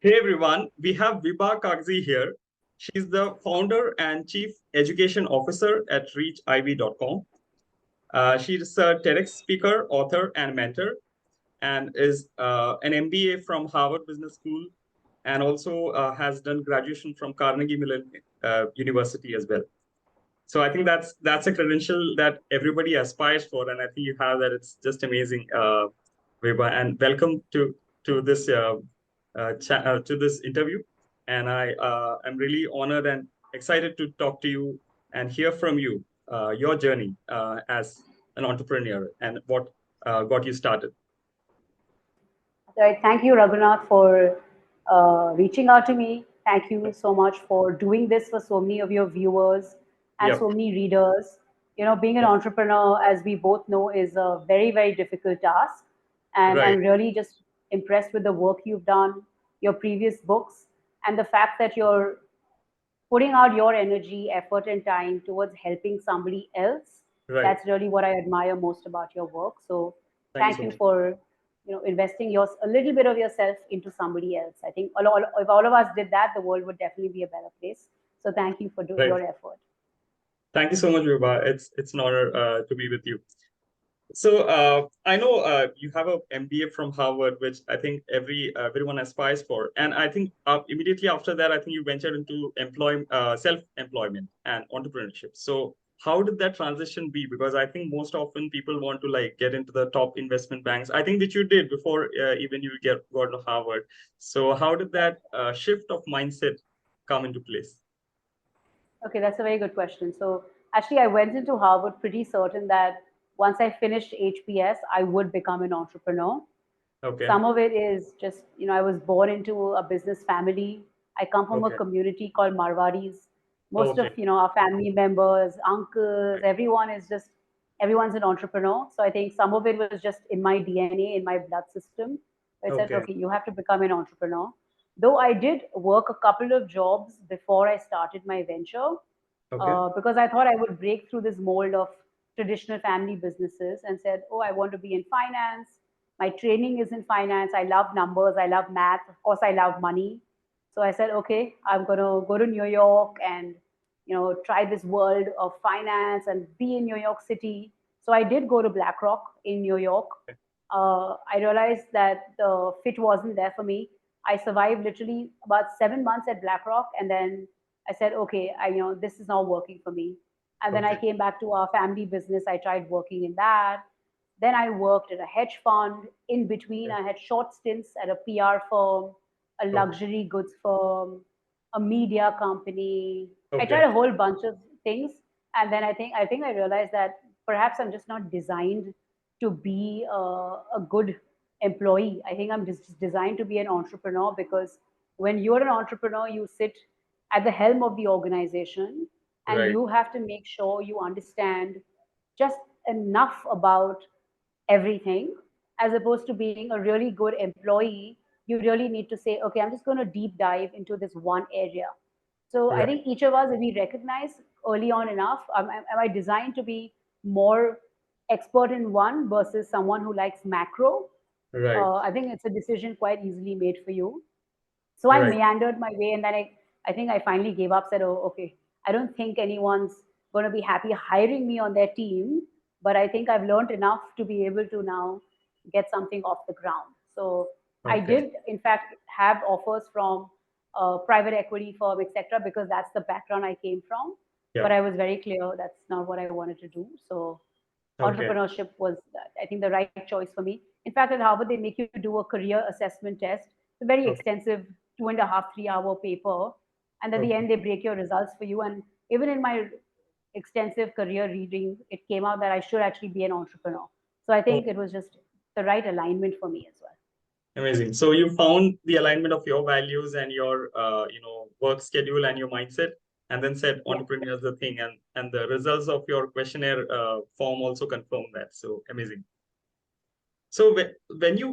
Hey everyone, we have Vibha Kagzi here. She's the founder and chief education officer at reachiv.com. She's a TEDx speaker, author, and mentor, and is an MBA from Harvard Business School, and also has done graduation from Carnegie Mellon University as well. So I think that's a credential that everybody aspires for, and I think you have that. It's just amazing, Vibha, and welcome to this to this interview. And I am really honored and excited to talk to you and hear from you your journey as an entrepreneur and what got you started. Right. Thank you, Raghunath, for reaching out to me. Thank you so much for doing this for so many of your viewers and so Yep. many readers. Being an Yep. entrepreneur, as we both know, is a very, very difficult task. And I'm Right. really just impressed with the work you've done, your previous books, and the fact that you're putting out your energy, effort, and time towards helping somebody else. Right. That's really what I admire most about your work. So Thank you thank so you much. for investing a little bit of yourself into somebody else. I think if all of us did that, the world would definitely be a better place. So thank you for Right. your effort. Thank you so much, Vibha. It's an honor to be with you. So I know you have a MBA from Harvard, which I think everyone aspires for, and I think immediately after that, I think you ventured into self-employment and entrepreneurship. So how did that transition be? Because I think most often people want to like get into the top investment banks. I think that you did before even you got to Harvard. So how did that shift of mindset come into place? Okay, that's a very good question. So actually, I went into Harvard pretty certain that once I finished HBS, I would become an entrepreneur. Okay. Some of it is just, I was born into a business family. I come from a Okay. community called Marwadis. Most of, Okay. our family members, uncles, Right. everyone's an entrepreneur. So I think some of it was just in my DNA, in my blood system. I said, Okay. okay, you have to become an entrepreneur. Though I did work a couple of jobs before I started my venture, Okay. because I thought I would break through this mold of traditional family businesses and said, oh, I want to be in finance. My training is in finance. I love numbers. I love math. Of course, I love money. So I said, okay, I'm going to go to New York and, try this world of finance and be in New York City. So I did go to BlackRock in New York. I realized that the fit wasn't there for me. I survived literally about 7 months at BlackRock, and then I said, okay, this is not working for me. And then I Okay. came back to our family business. I tried working in that. Then I worked at a hedge fund. In between, Okay. I had short stints at a PR firm, a Okay. luxury goods firm, a media company. I tried Okay. a whole bunch of things, and then I think I realized that perhaps I'm just not designed to be a good employee. I think I'm just designed to be an entrepreneur because when you're an entrepreneur, you sit at the helm of the organization and Right. you have to make sure you understand just enough about everything as opposed to being a really good employee. You really need to say, okay, I'm just going to deep dive into this one area. So I Right. think each of us, if we recognize early on enough, am I designed to be more expert in one versus someone who likes macro? Right. I think it's a decision quite easily made for you. So I Right. meandered my way, and then I think I finally gave up. Said, "Oh, okay, I don't think anyone's going to be happy hiring me on their team, but I think I've learned enough to be able to now get something off the ground." So I Okay. did, in fact, have offers from private equity firm, etc., because that's the background I came from. But Yep. I was very clear that's not what I wanted to do. So Okay. entrepreneurship was, I think, the right choice for me. In fact, at Harvard, they make you do a career assessment test. It's a very Okay. extensive 2.5, 3 hour paper. And at the Okay. end, they break your results for you. And even in my extensive career reading, it came out that I should actually be an entrepreneur. So I Oh, think it was just the right alignment for me as well. amazing. So you found the alignment of your values and your work schedule and your mindset, and then said Yeah. entrepreneur is the thing, and the results of your questionnaire form also confirm that. So amazing. So when you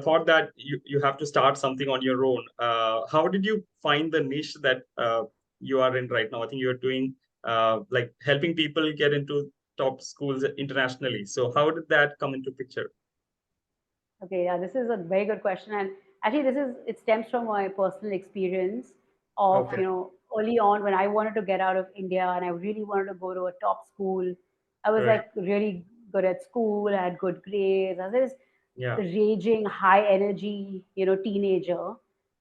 thought that you have to start something on your own, how did you find the niche that you are in right now? I think you're doing like helping people get into top schools internationally. So how did that come into picture? Okay, yeah, this is a very good question. And actually it stems from my personal experience of, Okay. early on when I wanted to get out of India and I really wanted to go to a top school. I was Right. like really good at school, I had good grades. I was this Yeah. raging high energy, teenager.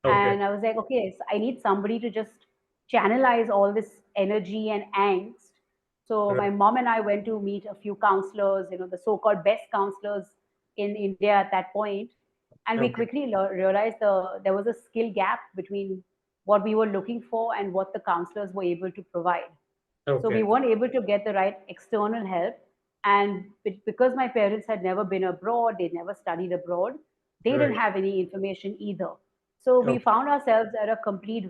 Okay. And I was like, okay, so I need somebody to just channelize all this energy and angst. So my Right. mom and I went to meet a few counselors, the so-called best counselors in India at that point, and we Okay. quickly realized there was a skill gap between what we were looking for and what the counselors were able to provide. So we Okay. weren't able to get the right external help. And because my parents had never been abroad, they'd never studied abroad, they didn't Right. have any information either. So we Okay. found ourselves at a complete,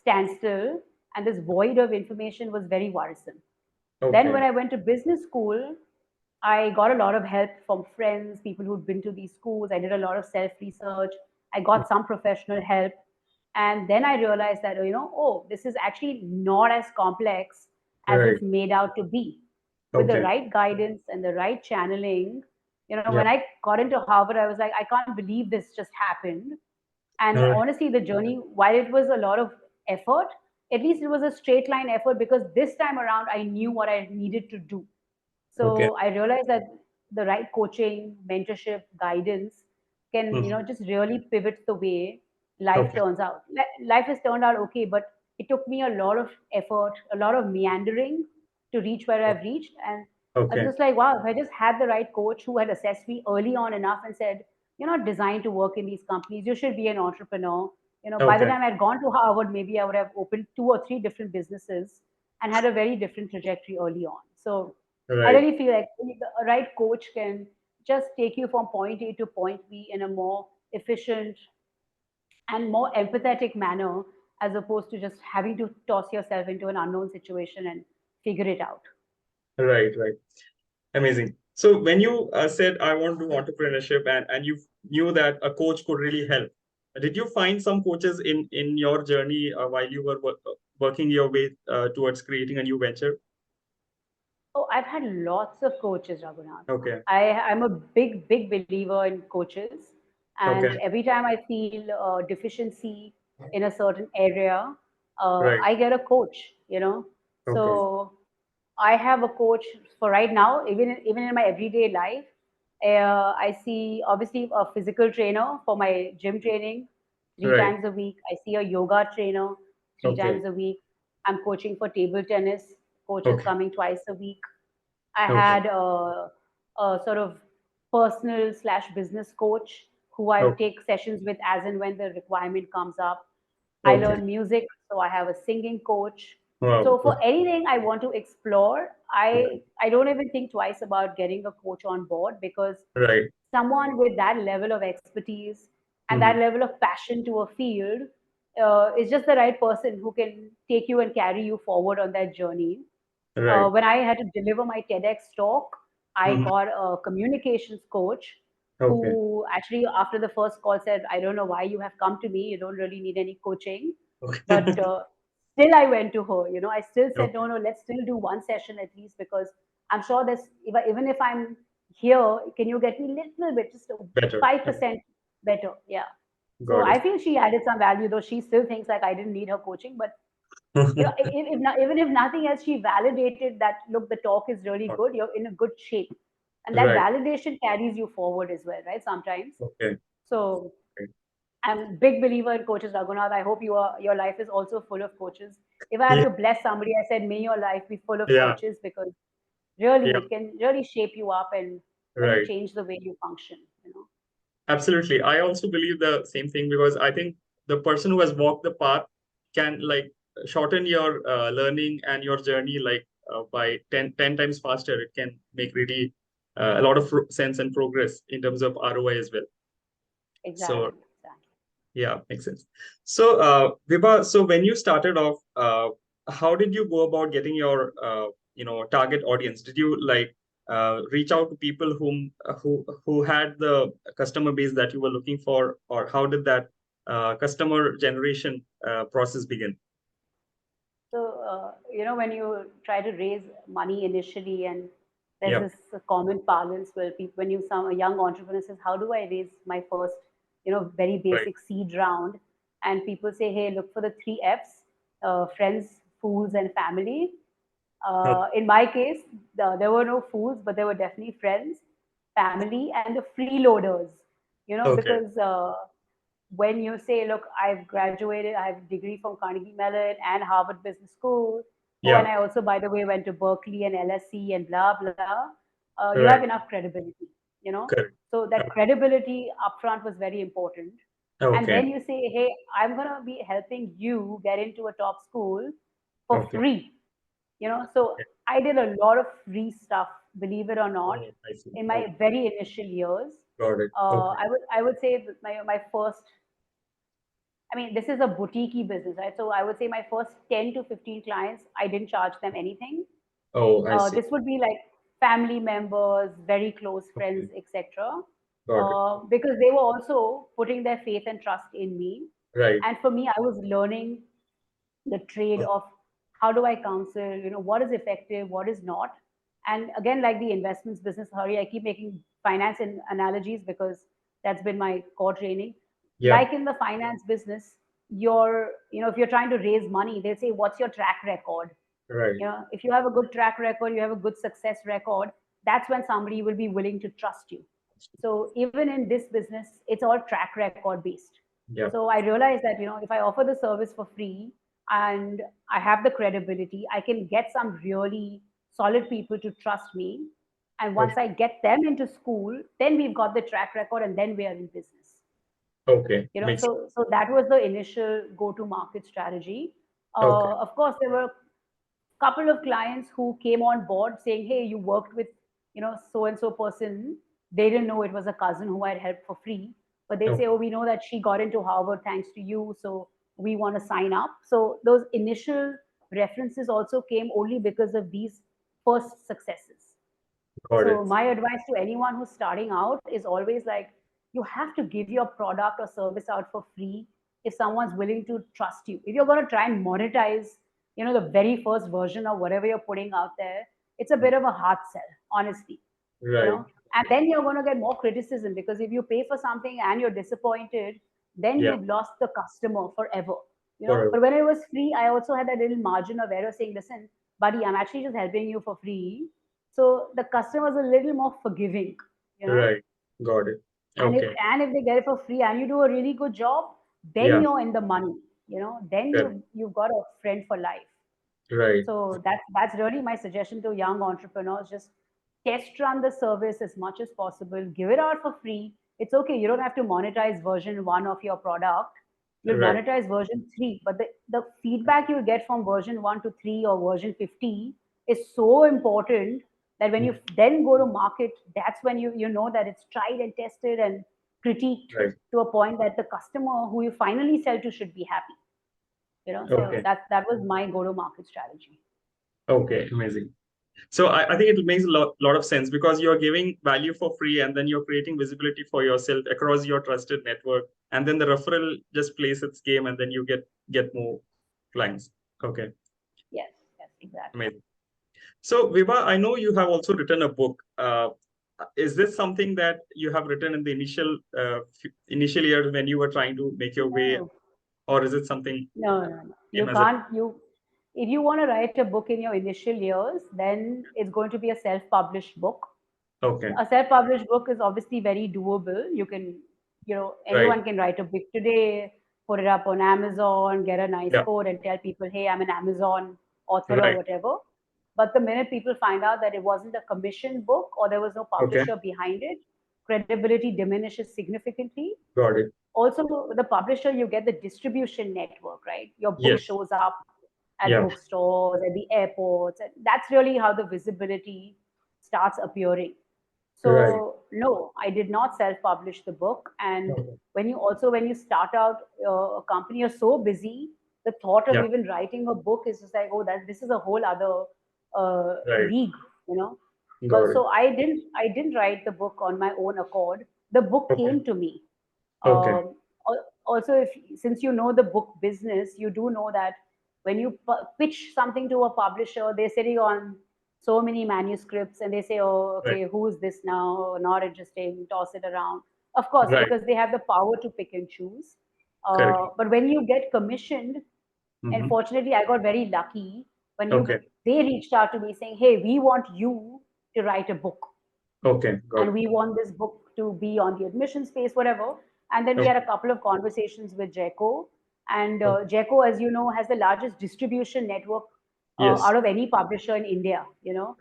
standstill, and this void of information was very worrisome. Then when Okay. I went to business school, I got a lot of help from friends, people who'd been to these schools. I did a lot of self research. I got some professional help. And then I realized that, oh, this is actually not as complex as Right. it's made out to be. With the Okay. right guidance and the right channeling, Yeah. when I got into Harvard, I was like, I can't believe this just happened. And Right. honestly, the journey, while it was a lot of effort, at least it was a straight line effort because this time around I knew what I needed to do. Okay. So I realized that the right coaching, mentorship, guidance can, Mhm. just really pivot the way life Okay. turns out. Life has turned out okay, but it took me a lot of effort, a lot of meandering to reach where I've reached. And I was Okay. just like, wow, if I just had the right coach who had assessed me early on enough and said, you're not designed to work in these companies, you should be an entrepreneur. By the Okay. time I'd gone to Harvard, maybe I would have opened 2 or 3 different businesses and had a very different trajectory early on. So I Right. really feel like a right coach can just take you from point A to point B in a more efficient and more empathetic manner, as opposed to just having to toss yourself into an unknown situation and figure it out. Right. Right. Amazing. So when you said I want to do entrepreneurship and you knew that a coach could really help, did you find some coaches in your journey while you were working your way towards creating a new venture? Oh, I've had lots of coaches, Raghunath. Okay. I'm a big, big believer in coaches. And Okay. every time I feel deficiency in a certain area, Right. I get a coach, you know. Okay. So I have a coach for right now, even in my everyday life. I see obviously a physical trainer for my gym training three Right. times a week. I see a yoga trainer three Okay. times a week. I'm coaching for table tennis. Coach is Okay. coming twice a week. I Okay. had a sort of personal slash business coach who I Okay. take sessions with as and when the requirement comes up. I Okay. learn music, so I have a singing coach. Wow. So for anything I want to explore, I Right. I don't even think twice about getting a coach on board, because Right. someone with that level of expertise and that Mhm. level of passion to a field is just the right person who can take you and carry you forward on that journey. Right. When I had to deliver my TEDx talk, I Mhm. got a communications coach Okay. who actually, after the first call, said, I don't know why you have come to me. You don't really need any coaching. But Okay. still, I went to her. I still said, Okay. no, no, let's still do one session at least, because I'm sure there's, even if I'm here, can you get me a little bit, just a Better. Yeah. 5% better? Yeah. So Got I it. feel she added some value, though she still thinks like I didn't need her coaching. But if not, even if nothing else, she validated that, look, the talk is really good, you're in a good shape, and that Right. validation carries you forward as well, right? Sometimes. Okay. So Okay. I'm a big believer in coaches, Raghunath. I hope your life is also full of coaches. If I have Yeah. to bless somebody, I said, may your life be full of Yeah. coaches, because really Yeah. it can really shape you up and really Right. change the way you function. Absolutely. I also believe the same thing because I think the person who has walked the path can like shorten your learning and your journey like by 10 times faster. It can make really a lot of sense and progress in terms of ROI as well. So Exactly, exactly. yeah, makes sense. So Vibha, so when you started off, how did you go about getting your target audience? Did you like reach out to people who had the customer base that you were looking for, or how did that customer generation process begin? So, when you try to raise money initially, and there's Yeah. this common parlance where people, when you some a young entrepreneur says, "How do I raise my first very Right. basic seed round, and people say, hey, look for the 3 Fs: friends, fools, and family. In my case, there were no fools, but there were definitely friends, family, and the freeloaders. Okay. Because when you say, look, I've graduated, I have a degree from Carnegie Mellon and Harvard Business School. Oh, and Yeah. I also, by the way, went to Berkeley and LSE and blah, blah. You have Right. enough credibility. Correct. So that credibility upfront was very important. And Okay. then you say, hey, I'm going to be helping you get into a top school for Okay. free. So I did a lot of free stuff, believe it or not, Oh, I see. in Okay. my very initial years. Got it. Okay. I would say that my first, I mean, this is a boutique business, right? So I would say my first 10 to 15 clients, I didn't charge them anything. Oh, I see. This would be like family members, very close friends, Okay. etc. Got it. Because they were also putting their faith and trust in me. Right. And for me, I was learning the trade Oh, of how do I counsel, what is effective, what is not. And again, like the investments business, Hari, I keep making finance and analogies because that's been my core training. yeah. Like in the finance business, if you're trying to raise money, they'll say, what's your track record? Right. If you have a good track record, you have a good success record, that's when somebody will be willing to trust you. So even in this business, it's all track record based. Yeah. So I realized that, if I offer the service for free and I have the credibility, I can get some really solid people to trust me. And once Okay. I get them into school, then we've got the track record and then we are in business. Okay. Makes So that was the initial go-to market strategy. okay. Of course, there were couple of clients who came on board saying, hey, you worked with, so and so person. They didn't know it was a cousin who I'd helped for free, but they'd say, Okay. oh, we know that she got into Harvard thanks to you, so we want to sign up. So those initial references also came only because of these first successes. Got So it. my advice to anyone who's starting out is always like, you have to give your product or service out for free if someone's willing to trust you. If you're going to try and monetize, the very first version of whatever you're putting out there, it's a bit of a hard sell, honestly. you Right. know and then you're going to get more criticism, because if you pay for something and you're disappointed, then Yeah. you've lost the customer forever. Forever. But when it was free, I also had that little margin of error saying, listen, buddy, I'm actually just helping you for free. So the customer is a little more forgiving. you know Right. Got it. and if Okay. and if they get it for free and you do a really good job, then Yeah. you're in the money. Then Correct. you've got a friend for life. Right. So that's really my suggestion to young entrepreneurs. Just test run the service as much as possible. Give it out for free. It's okay. You don't have to monetize version 1 of your product. You'll Right. monetize version 3, but the feedback you'll get from version 1 to 3 or version 50 is so important that when you then go to market, that's when you know that it's tried and tested and critiqued Right. to a point that the customer who you finally sell to should be happy. So Okay. that was my go-to-market strategy. Okay. Amazing. So I think it makes a lot of sense because you're giving value for free and then you're creating visibility for yourself across your trusted network. And then the referral just plays its game and then you get more clients. Okay. Yes, exactly. Amazing. So Vibha, I know you have also written a book. Is this something that you have written in the initial years when you were trying to make your way, No, or is it something no. You came as a can't. If you want to write a book in your initial years, then it's going to be a self-published book. okay, A self-published book is obviously very doable. You can, right? anyone can write a book today, put it up on Amazon, get a nice Yeah, code, and tell people, hey, I'm an Amazon author or right. whatever. But the minute people find out that it wasn't a commissioned book or there was no Okay, publisher behind it, credibility diminishes significantly. got it. Also, the publisher, you get the distribution network, right? Your book Yes, shows up at yeah, bookstores, at the airports, and that's really how the visibility starts appearing. right. So no, I did not self-publish the book. And Okay. when you start out a company, you're so busy, the thought of Yeah, even writing a book is just like, oh, that this is a whole other right. league, you know. Got But it. so I didn't write the book on my own accord. The book Okay, came to me. okay, Also, since you know the book business, you do know that when you pitch something to a publisher, they're sitting on so many manuscripts and they say, oh, right. okay, who's this now? Not interesting, toss it around. Of course, Right. because they have the power to pick and choose. Correct. But when you get commissioned, and Mm-hmm. fortunately, I got very lucky when Okay. they reached out to me saying, "Hey, we want you to write a book, Okay. Got and it. we want this book to be on the admission space, whatever." And then we had Okay. a couple of conversations with JECO, and Okay. JECO, as you know, has the largest distribution network Yes. out of any publisher in India.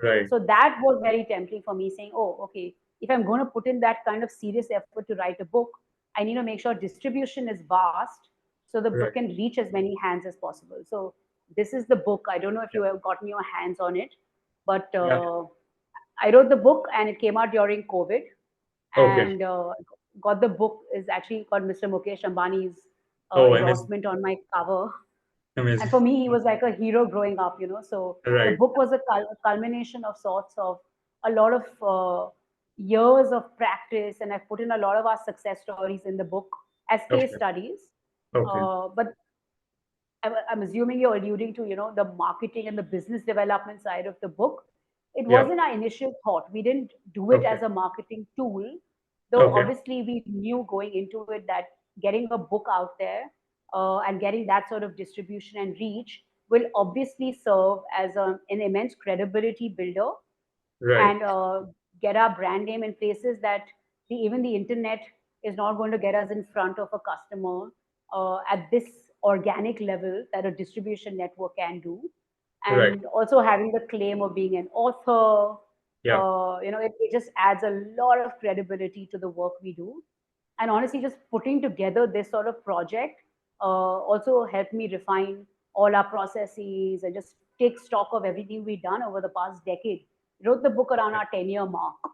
Right. So that was very tempting for me, saying, "Oh, okay, if I'm going to put in that kind of serious effort to write a book, I need to make sure distribution is vast, so the book Right. can reach as many hands as possible." So this is the book. I don't know if Yeah. you have gotten your hands on it, but Yeah. I wrote the book and it came out during COVID, Okay. and got the book is actually got Mr. Mukesh Ambani's Oh, amazing. endorsement on my cover. And Amazing. for me, he was like a hero growing up. So the Right. book was a culmination of sorts of a lot of years of practice, and I've put in a lot of our success stories in the book as case Okay. studies. Okay. But I'm assuming you're alluding to, the marketing and the business development side of the book. It Yeah. wasn't our initial thought. We didn't do it Okay. as a marketing tool, though Okay. obviously we knew going into it that getting a book out there and getting that sort of distribution and reach will obviously serve as an immense credibility builder Right. and get our brand name in places that even the internet is not going to get us in front of a customer at this organic level that a distribution network can do. Right. And also having the claim of being an author, Yeah. it just adds a lot of credibility to the work we do. And honestly, just putting together this sort of project also helped me refine all our processes and just take stock of everything we've done over the past decade. Wrote the book around Right. our 10-year mark.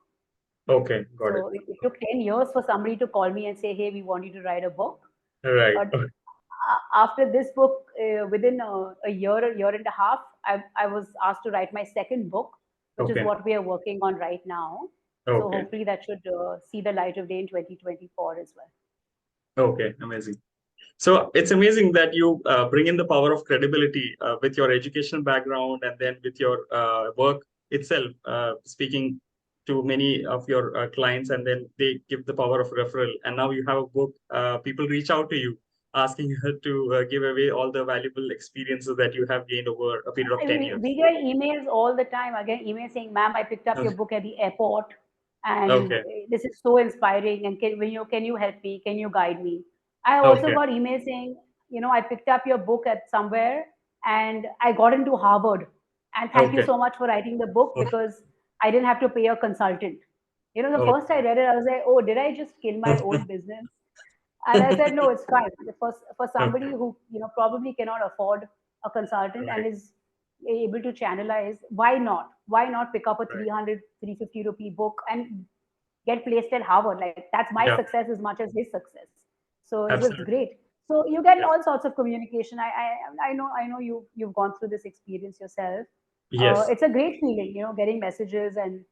Okay. Got it. So it took 10 years for somebody to call me and say, "Hey, we want you to write a book." Right. But after this book, within a year and a half, I was asked to write my second book, which is Okay. what we are working on right now. So Okay. hopefully that should see the light of day in 2024 as well. Okay. Amazing. So it's amazing that you bring in the power of credibility with your educational background and then with your work itself, speaking to many of your clients, and then they give the power of referral. And now you have a book. People reach out to you asking you to give away all the valuable experiences that you have gained over a period of 10 We years. get emails all the time. I get emails saying, "Ma'am, I picked up your Okay. book at the airport, and Okay. this is so inspiring. And can you help me? Can you guide me?" I also Okay. got emails saying, "I picked up your book at somewhere, and I got into Harvard. And thank you Okay. so much for writing the book Oh, because I didn't have to pay a consultant." The first I okay. read it, I was like, "Oh, did I just kill my own business?" And I said, "No, it's fine. For somebody Okay. who probably cannot afford a consultant and Right. is able to channelize, why not? Why not pick up a Right. 300, 350 rupee book and get placed at Harvard? Like that's my Yeah. success as much as his success." So it was Absolutely. great. So you get Yeah. all sorts of communication. I know you've gone through this experience yourself. Yes. It's a great feeling, getting messages and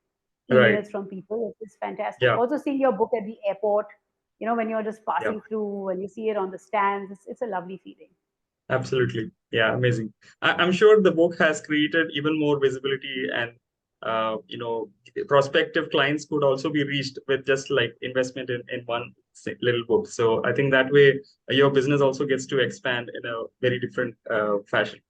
Right. emails from people. It's fantastic. Yeah. Also seeing your book at the airport, when you're just Yeah. passing through and you see it on the stands, it's a lovely feeling. Absolutely. Yeah, amazing. I'm sure the book has created even more visibility and prospective clients could also be reached with just like investment in one little book. So I think that way your business also gets to expand in a very different fashion.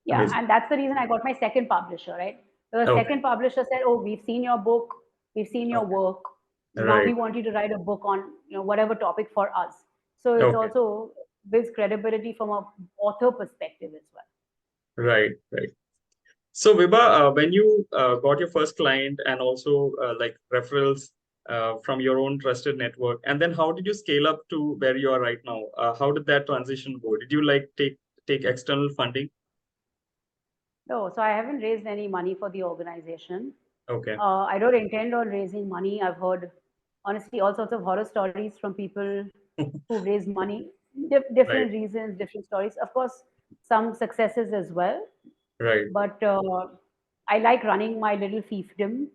Yeah, Amazing. and that's the reason I got my second publisher, right? The Okay. second publisher said, "Oh, we've seen your book, we've seen your Okay. work. Now we Right. want you to write a book on whatever topic for us." So it's Okay. also builds credibility from a author perspective as well. Right. Right. So, Vibha, when you got your first client and also like referrals from your own trusted network, and then how did you scale up to where you are right now? How did that transition go? Did you like take external funding? No, so I haven't raised any money for the organization. Okay, I don't intend on raising money. I've heard, honestly, all sorts of horror stories from people who raise money, right, different reasons, different stories. Of course, some successes as well. right. But I like running my little fiefdom.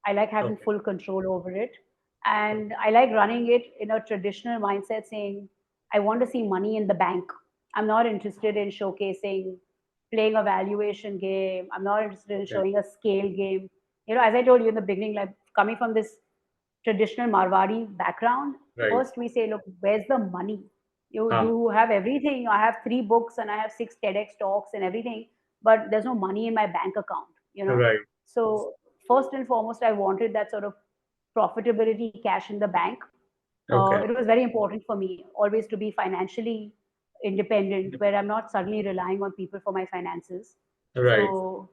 I like having Okay, full control over it. And I like running it in a traditional mindset saying, I want to see money in the bank. I'm not interested in showcasing, playing a valuation game. I'm not interested in okay, showing a scale game. As I told you in the beginning, like coming from this traditional Marwari background, Right. first we say, look, where's the money? Ah, You have everything. I have 3 books and I have 6 TEDx talks and everything, but there's no money in my bank account. right. So first and foremost, I wanted that sort of profitability, cash in the bank. Okay. It was very important for me always to be financially independent, where I'm not suddenly relying on people for my finances. Right. So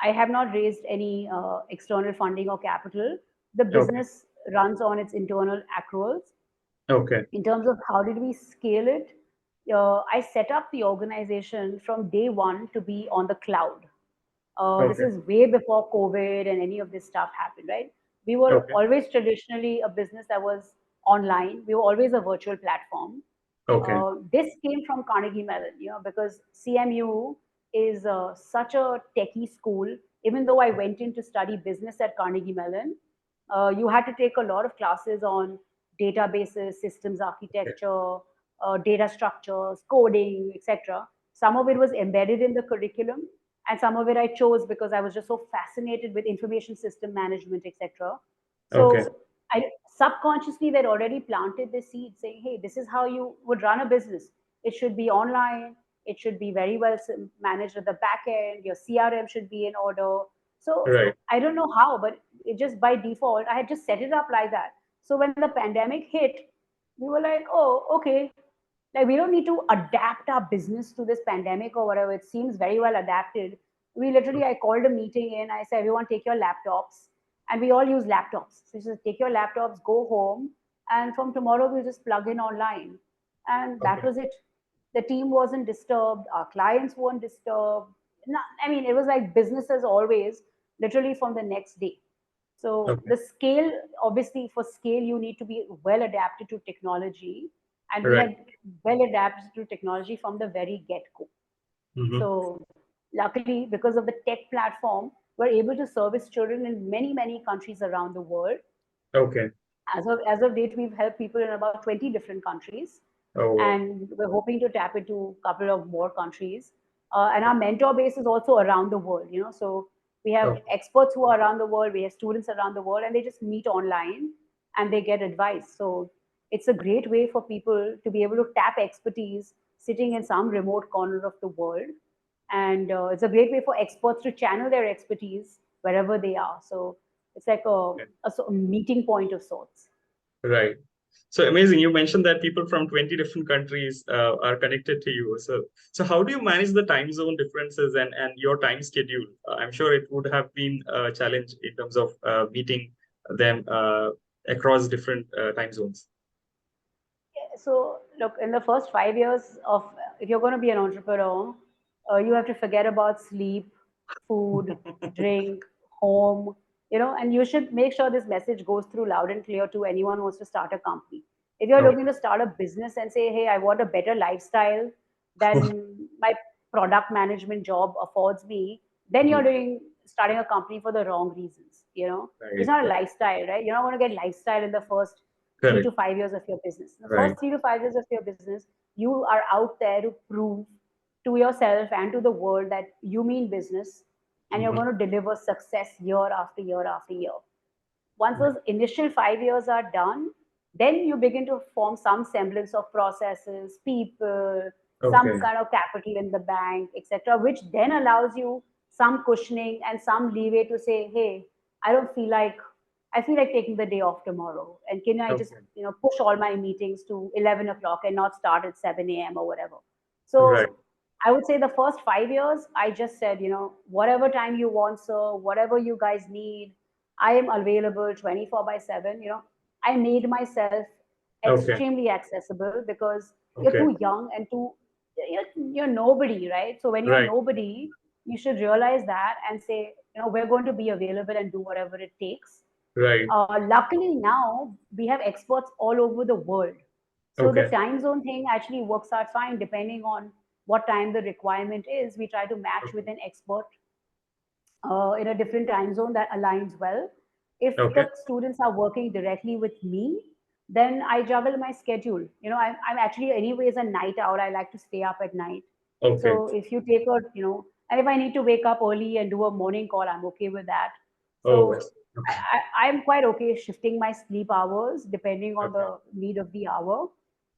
I have not raised any external funding or capital. The Okay. business runs on its internal accruals. Okay. In terms of how did we scale it, I set up the organization from day one to be on the cloud. This Okay. is way before COVID and any of this stuff happened, right? We were Okay. always traditionally a business that was online. We were always a virtual platform. Okay. This came from Carnegie Mellon, because CMU is such a techie school. Even though I went in to study business at Carnegie Mellon, you had to take a lot of classes on databases, systems Okay. architecture, data structures, coding, etc. Some of it was embedded in the curriculum, and some of it I chose because I was just so fascinated with information system management, etc. Okay. So I subconsciously they'd already planted the seed saying, hey, this is how you would run a business. It should be online. It should be very well managed at the back end. Your CRM should be in order. So Right. I don't know how, but it just by default, I had just set it up like that. So when the pandemic hit, we were like, oh, okay. Like we don't need to adapt our business to this pandemic or whatever. It seems very well adapted. I called a meeting in. I said, everyone take your laptops, and we all use laptops. So she said, take your laptops, go home, and from tomorrow we'll just plug in online. And that Okay. was it. The team wasn't disturbed. Our clients weren't disturbed. No, I mean, it was like business as always, literally from the next day. So Okay. the scale, obviously, for scale, you need to be well adapted to technology, and we Right. had well adapted to technology from the very get go. Mm-hmm. So luckily, because of the tech platform, we're able to service children in many countries around the world. Okay. As of date, we've helped people in about 20 different countries, Oh. and we're hoping to tap into a couple of more countries. And our mentor base is also around the world. So we have Okay. experts who are around the world, we have students around the world, and they just meet online and they get advice. So it's a great way for people to be able to tap expertise sitting in some remote corner of the world. And it's a great way for experts to channel their expertise wherever they are. So it's like a meeting point of sorts. Right. So amazing. You mentioned that people from 20 different countries are connected to you. So how do you manage the time zone differences and your time schedule? I'm sure it would have been a challenge in terms of meeting them across different time zones. So, look, in the first 5 years of, if you're going to be an entrepreneur, you have to forget about sleep, food, drink, home, and you should make sure this message goes through loud and clear to anyone who wants to start a company. If you're Okay. looking to start a business and say, hey, I want a better lifestyle than my product management job affords me, then you're Mhm. starting a company for the wrong reasons. It's Right. not a Right. lifestyle, right? You're not going to get lifestyle in the first three Correct. to five years of your business. The Right. first 3 to 5 years of your business, you are out there to prove to yourself and to the world that you mean business, and you're Mhm. going to deliver success year after year after year. Once Right. those initial 5 years are done, then you begin to form some semblance of processes, people, some Okay. kind of capital in the bank, etc., which then allows you some cushioning and some leeway to say, hey, I don't feel like I feel like taking the day off tomorrow. And can I just, Okay. push all my meetings to 11 o'clock and not start at 7 a.m. or whatever? Right. So I would say the first 5 years, I just said, whatever time you want, sir, whatever you guys need, I am available 24 by 7. I made myself Okay. extremely accessible because you're Okay. too young and you're nobody, right? So when you're Right. nobody, you should realize that and say, we're going to be available and do whatever it takes. Right. Luckily now we have experts all over the world. So the Okay. time zone thing actually works out fine depending on what time the requirement is. We try to match with Okay. an expert in a different time zone that aligns well. If Okay. the students are working directly with me, then I juggle my schedule. I'm actually anyways a night owl. I like to stay up at night. Okay. So if you take a, and if I need to wake up early and do a morning call, I'm okay with that. Oh, So Okay. I'm quite okay shifting my sleep hours depending on Okay. the need of the hour.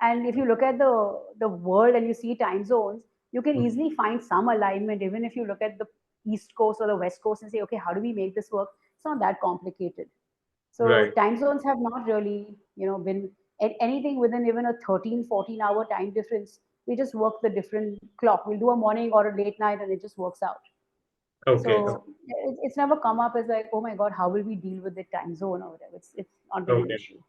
And if you look at the world and you see time zones, you can Mhm. easily find some alignment. Even if you look at the East Coast or the West Coast and say, okay, how do we make this work? It's not that complicated. So Right. time zones have not really, been anything within even a 13, 14-hour time difference. We just work the different clock. We'll do a morning or a late night and it just works out. Okay. So it's never come up as like, oh my God, how will we deal with the time zone or whatever? It's not been an Okay. issue.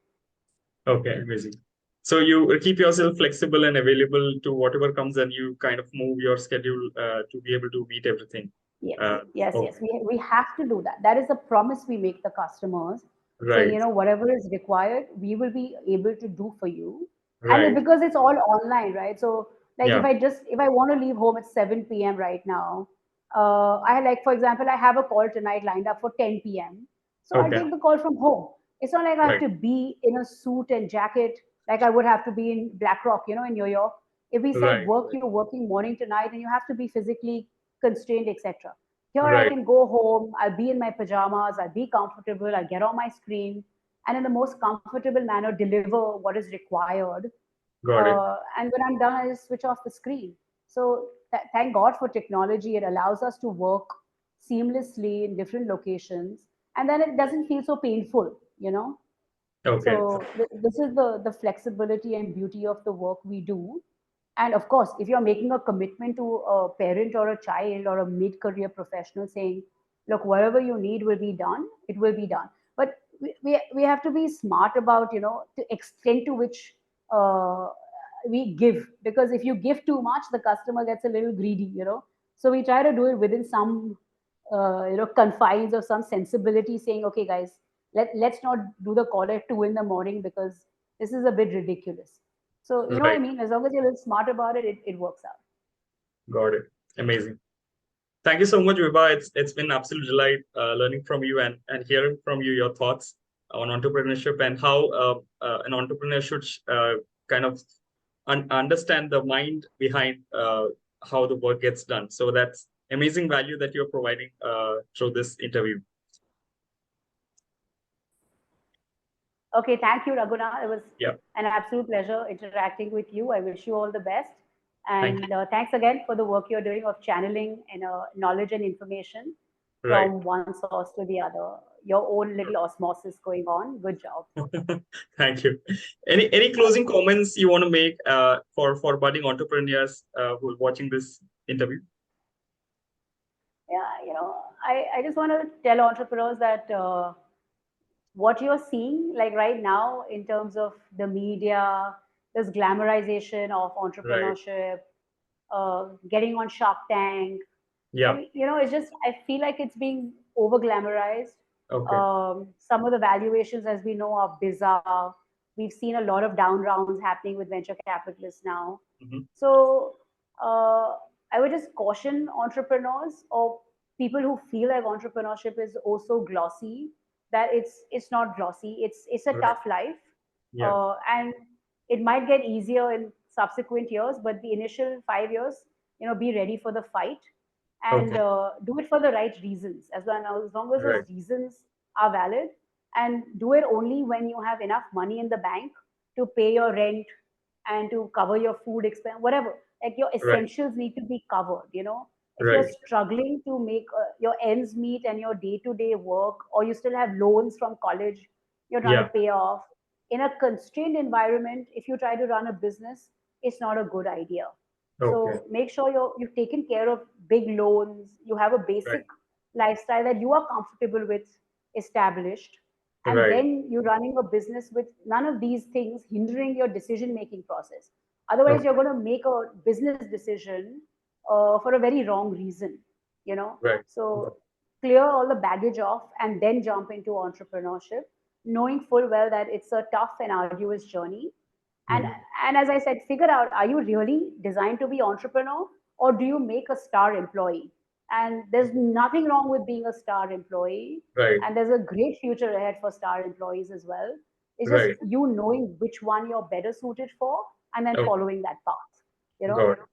Okay. Amazing. So you keep yourself flexible and available to whatever comes, and you kind of move your schedule to be able to meet everything. Yes, Uh, yes, yes. okay. We have to do that. That is the promise we make the customers, saying, Right. whatever is required, we will be able to do for you. Right. Because it's all online, right? So, like, Yeah. if I want to leave home at 7 p.m. right now, I like, for example, I have a call tonight lined up for 10 p.m. So I'll Okay. take the call from home. It's not like I have Right. to be in a suit and jacket like I would have to be in BlackRock, in New York. If we said Right. work, you're working morning to night and you have to be physically constrained, etc. Here I Right. can go home, I'll be in my pajamas, I'll be comfortable, I'll get on my screen, and in the most comfortable manner deliver what is required. Got it. And when I'm done, I just switch off the screen. So thank God for technology. It allows us to work seamlessly in different locations, and then it doesn't feel so painful. Okay. So this is the flexibility and beauty of the work we do. And of course, if you're making a commitment to a parent or a child or a mid-career professional saying, look, whatever you need will be done, it will be done. But we have to be smart about, the extent to which we give. Because if you give too much, the customer gets a little greedy. So we try to do it within some, confines of some sensibility saying, okay, guys, let's not do the call at 2 in the morning because this is a bit ridiculous. So you know what I Right. mean? As long as you're a little smart about it, it works out. Got it. Amazing. Thank you so much, Vibha. It's been an absolute delight learning from you and hearing from you your thoughts on entrepreneurship and how an entrepreneur should kind of understand the mind behind how the work gets done. So that's amazing value that you're providing through this interview. Okay, thank you, Raghunath. It was Yeah. an absolute pleasure interacting with you. I wish you all the best. Thank And thanks again for the work you're doing of channeling knowledge and information you. Right. from one source to the other. Your own little osmosis going on. Good job. Thank you. Any closing comments you want to make for budding entrepreneurs who are watching this interview? Yeah, I just want to tell entrepreneurs that what you're seeing, like right now, in terms of the media, this glamorization of Right. entrepreneurship, getting on Shark Tank. I Yeah. mean, it's just, I feel like it's being over glamorized. Okay. Some of the valuations, as we know, are bizarre. We've seen a lot of down rounds happening with venture capitalists now. Hmm. So I would just caution entrepreneurs or people who feel like entrepreneurship is also glossy, that it's not glossy. It's a Right. tough life, Yeah. and it might get easier in subsequent years, but the initial 5 years, be ready for the fight and Okay. do it for the right reasons. As long as those Right. reasons are valid, and do it only when you have enough money in the bank to pay your rent and to cover your food expense, whatever. Like your Right. essentials need to be covered. If you're Right. struggling to make your ends meet and your day-to-day work, or you still have loans from college you're trying to Yeah. pay off in a constrained environment, if you try to run a business, it's not a good idea. Okay. So make sure you've taken care of big loans, you have a Right. basic lifestyle that you are comfortable with established, and Right. then you're running a business with none of these things hindering your decision making process. Otherwise, Okay. you're going to make a business decision for a very wrong reason, you know. Right. So clear all the baggage off and then jump into entrepreneurship, knowing full well that it's a tough and arduous journey. And Mhm. and as I said, figure out, are you really designed to be entrepreneur, or do you make a star employee? And there's nothing wrong with being a star employee, Right. and there's a great future ahead for star employees as well. It's just Right. you knowing which one you're better suited for and then Okay. following that path, you know. Got it.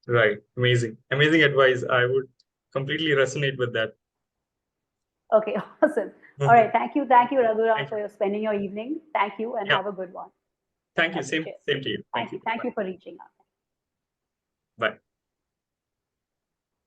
Right. Amazing. Amazing advice. I would completely resonate with that. Okay, awesome. All right. Thank you, Raghuram, for spending your evening. Thank you, and have a good one. Thank you. Okay, Same to you. Thank you. Thank you for reaching out. Bye.